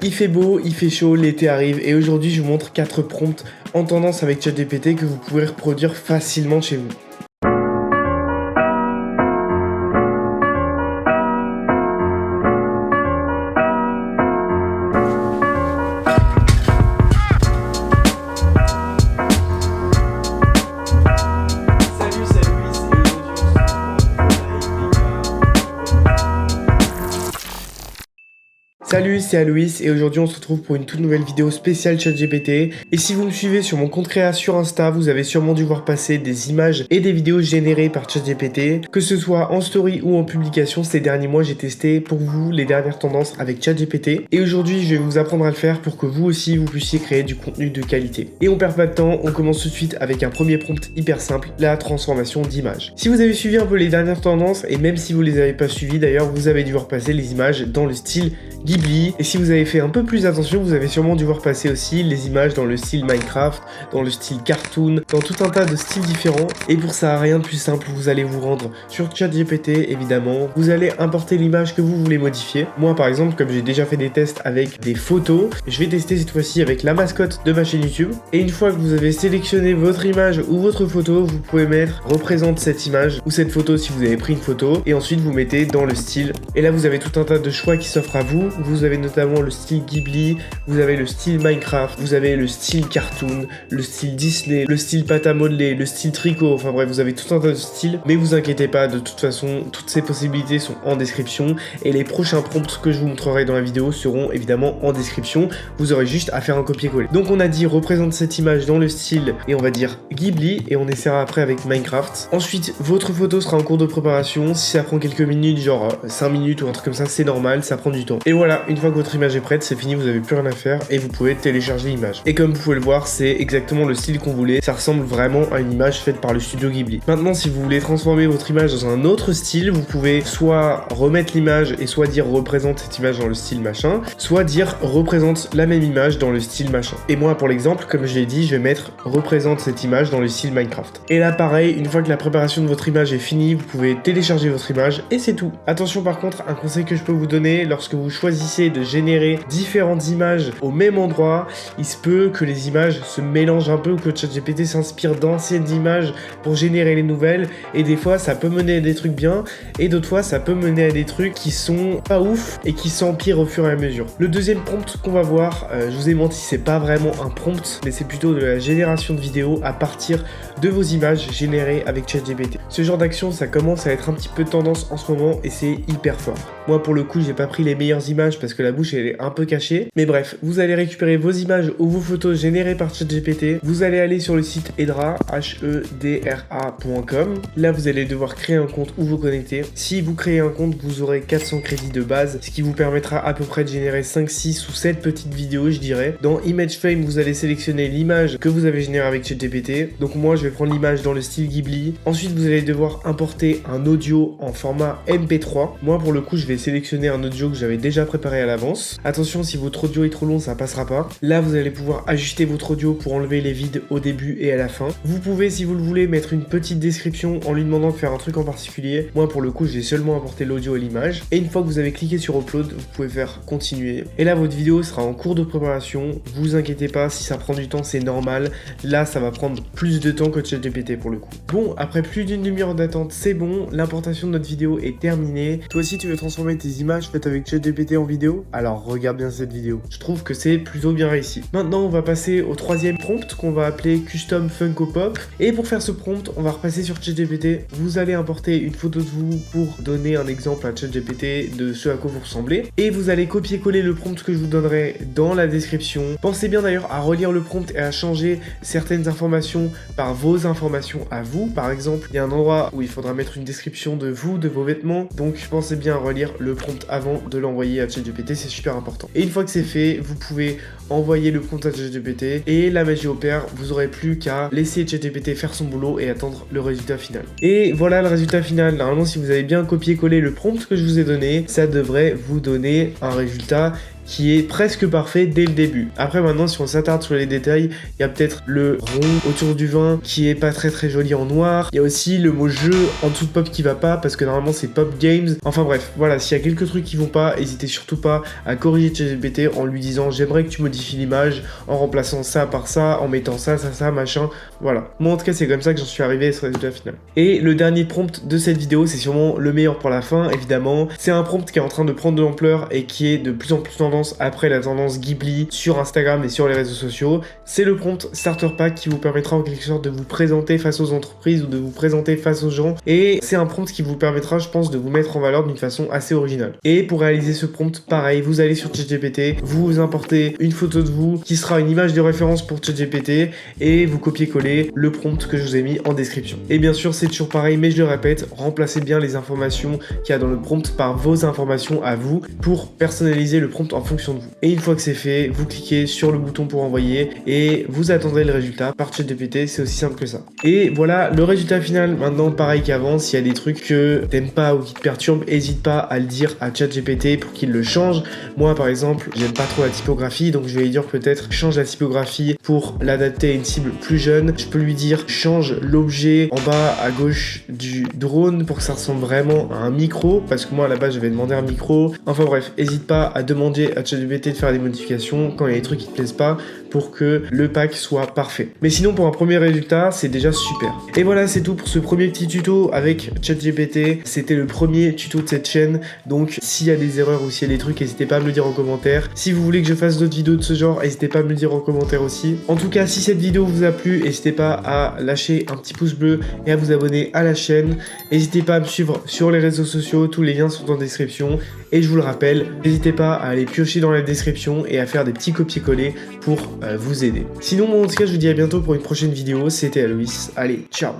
Il fait beau, il fait chaud, l'été arrive et aujourd'hui je vous montre 4 prompts en tendance avec ChatGPT que vous pourrez reproduire facilement chez vous. Salut, c'est Aloïs et aujourd'hui on se retrouve pour une toute nouvelle vidéo spéciale ChatGPT. Et si vous me suivez sur mon compte Créa sur Insta, vous avez sûrement dû voir passer des images et des vidéos générées par ChatGPT. Que ce soit en story ou en publication, ces derniers mois j'ai testé pour vous les dernières tendances avec ChatGPT. Et aujourd'hui je vais vous apprendre à le faire pour que vous aussi vous puissiez créer du contenu de qualité. Et on perd pas de temps, on commence tout de suite avec un premier prompt hyper simple, la transformation d'image. Si vous avez suivi un peu les dernières tendances, et même si vous les avez pas suivies d'ailleurs, vous avez dû voir passer les images dans le style Ghibli. Et si vous avez fait un peu plus attention, vous avez sûrement dû voir passer aussi les images dans le style Minecraft, dans le style cartoon, dans tout un tas de styles différents. Et pour ça, rien de plus simple, vous allez vous rendre sur ChatGPT évidemment. Vous allez importer l'image que vous voulez modifier. Moi par exemple, comme j'ai déjà fait des tests avec des photos, je vais tester cette fois-ci avec la mascotte de ma chaîne YouTube. Et une fois que vous avez sélectionné votre image ou votre photo, vous pouvez mettre représente cette image ou cette photo si vous avez pris une photo. Et ensuite vous mettez dans le style. Et là vous avez tout un tas de choix qui s'offrent à vous. Vous avez notamment le style Ghibli, vous avez le style Minecraft, vous avez le style cartoon, le style Disney, le style pâte à modeler, le style tricot, enfin bref, vous avez tout un tas de styles, mais vous inquiétez pas, de toute façon, toutes ces possibilités sont en description et les prochains prompts que je vous montrerai dans la vidéo seront évidemment en description, vous aurez juste à faire un copier-coller. Donc on a dit représente cette image dans le style et on va dire Ghibli et on essaiera après avec Minecraft. Ensuite, votre photo sera en cours de préparation, si ça prend quelques minutes, genre 5 minutes ou un truc comme ça, c'est normal, ça prend du temps. Et voilà, une fois que votre image est prête, c'est fini, vous avez plus rien à faire et vous pouvez télécharger l'image. Et comme vous pouvez le voir, c'est exactement le style qu'on voulait, ça ressemble vraiment à une image faite par le studio Ghibli. Maintenant, si vous voulez transformer votre image dans un autre style, vous pouvez soit remettre l'image et soit dire représente cette image dans le style machin, soit dire représente la même image dans le style machin. Et moi, pour l'exemple, comme je l'ai dit, je vais mettre représente cette image dans le style Minecraft. Et là, pareil, une fois que la préparation de votre image est finie, vous pouvez télécharger votre image et c'est tout. Attention par contre, un conseil que je peux vous donner, lorsque vous choisissez de générer différentes images au même endroit, il se peut que les images se mélangent un peu ou que ChatGPT s'inspire d'anciennes images pour générer les nouvelles et des fois ça peut mener à des trucs bien et d'autres fois ça peut mener à des trucs qui sont pas ouf et qui s'empirent au fur et à mesure. Le deuxième prompt qu'on va voir, je vous ai menti, c'est pas vraiment un prompt mais c'est plutôt de la génération de vidéos à partir de vos images générées avec ChatGPT. Ce genre d'action ça commence à être un petit peu tendance en ce moment et c'est hyper fort. Moi pour le coup j'ai pas pris les meilleures images parce que la bouche elle est un peu cachée. Mais bref, vous allez récupérer vos images ou vos photos générées par ChatGPT. Vous allez aller sur le site Hedra, hedra.com. Là vous allez devoir créer un compte ou vous connecter. Si vous créez un compte, vous aurez 400 crédits de base, ce qui vous permettra à peu près de générer 5, 6 ou 7 petites vidéos je dirais. Dans Image Frame, vous allez sélectionner l'image que vous avez générée avec ChatGPT. Donc moi je vais prendre l'image dans le style Ghibli. Ensuite vous allez devoir importer un audio en format MP3. Moi pour le coup je vais sélectionner un audio que j'avais déjà préparé à l'avance. Attention, si votre audio est trop long, ça passera pas. Là, vous allez pouvoir ajuster votre audio pour enlever les vides au début et à la fin. Vous pouvez, si vous le voulez, mettre une petite description en lui demandant de faire un truc en particulier. Moi, pour le coup, j'ai seulement apporté l'audio et l'image. Et une fois que vous avez cliqué sur Upload, vous pouvez faire continuer. Et là, votre vidéo sera en cours de préparation. Vous inquiétez pas, si ça prend du temps, c'est normal. Là, ça va prendre plus de temps que ChatGPT pour le coup. Bon, après plus d'une demi-heure d'attente, c'est bon. L'importation de notre vidéo est terminée. Toi aussi, tu veux transformer tes images faites avec ChatGPT en vidéo? Alors, regarde bien cette vidéo. Je trouve que c'est plutôt bien réussi. Maintenant, on va passer au troisième prompt qu'on va appeler Custom Funko Pop. Et pour faire ce prompt, on va repasser sur ChatGPT. Vous allez importer une photo de vous pour donner un exemple à ChatGPT de ce à quoi vous ressemblez. Et vous allez copier-coller le prompt que je vous donnerai dans la description. Pensez bien d'ailleurs à relire le prompt et à changer certaines informations par vos informations à vous. Par exemple, il y a un endroit où il faudra mettre une description de vous, de vos vêtements. Donc pensez bien à relire le prompt avant de l'envoyer à ChatGPT, c'est super important. Et une fois que c'est fait, vous pouvez envoyer le prompt à ChatGPT et la magie opère, vous aurez plus qu'à laisser ChatGPT faire son boulot et attendre le résultat final. Et voilà le résultat final. Normalement, si vous avez bien copié-collé le prompt que je vous ai donné, ça devrait vous donner un résultat qui est presque parfait dès le début. Après maintenant, si on s'attarde sur les détails, il y a peut-être le rond autour du vin qui est pas très joli en noir. Il y a aussi le mot jeu en dessous de pop qui va pas parce que normalement c'est pop games. Enfin bref, voilà, s'il y a quelques trucs qui vont pas, n'hésitez surtout pas à corriger ChatGPT en lui disant j'aimerais que tu modifies l'image en remplaçant ça par ça, en mettant ça, machin. Voilà. Moi en tout cas c'est comme ça que j'en suis arrivé à ce résultat final. Et le dernier prompt de cette vidéo, c'est sûrement le meilleur pour la fin, évidemment. C'est un prompt qui est en train de prendre de l'ampleur et qui est de plus en plus tendance après la tendance Ghibli sur Instagram et sur les réseaux sociaux. C'est le prompt Starter Pack qui vous permettra en quelque sorte de vous présenter face aux entreprises ou de vous présenter face aux gens. Et c'est un prompt qui vous permettra, je pense, de vous mettre en valeur d'une façon assez originale. Et pour réaliser ce prompt, pareil, vous allez sur ChatGPT, vous importez une photo de vous qui sera une image de référence pour ChatGPT et vous copiez-coller le prompt que je vous ai mis en description. Et bien sûr, c'est toujours pareil, mais je le répète, remplacez bien les informations qu'il y a dans le prompt par vos informations à vous pour personnaliser le prompt en fonction de vous. Et une fois que c'est fait, vous cliquez sur le bouton pour envoyer et vous attendrez le résultat par ChatGPT, c'est aussi simple que ça. Et voilà le résultat final. Maintenant, pareil qu'avant, s'il y a des trucs que t'aimes pas ou qui te perturbent, n'hésite pas à le dire à ChatGPT pour qu'il le change. Moi, par exemple, j'aime pas trop la typographie, donc je vais lui dire peut-être change la typographie pour l'adapter à une cible plus jeune. Je peux lui dire change l'objet en bas à gauche du drone pour que ça ressemble vraiment à un micro, parce que moi à la base je vais demander un micro. Enfin bref, n'hésite pas à demander à ChatGPT de faire des modifications quand il y a des trucs qui te plaisent pas pour que le pack soit parfait. Mais sinon pour un premier résultat, c'est déjà super. Et voilà, c'est tout pour ce premier petit tuto avec ChatGPT. C'était le premier tuto de cette chaîne, donc s'il y a des erreurs ou s'il y a des trucs, n'hésitez pas à me le dire en commentaire. Si vous voulez que je fasse d'autres vidéos de ce genre, n'hésitez pas à me le dire en commentaire aussi. En tout cas, si cette vidéo vous a plu, n'hésitez pas à lâcher un petit pouce bleu et à vous abonner à la chaîne. N'hésitez pas à me suivre sur les réseaux sociaux, tous les liens sont en description. Et je vous le rappelle, n'hésitez pas à aller piocher dans la description et à faire des petits copier-coller pour vous aider. Sinon, moi en tout cas, je vous dis à bientôt pour une prochaine vidéo. C'était Aloïs. Allez, ciao!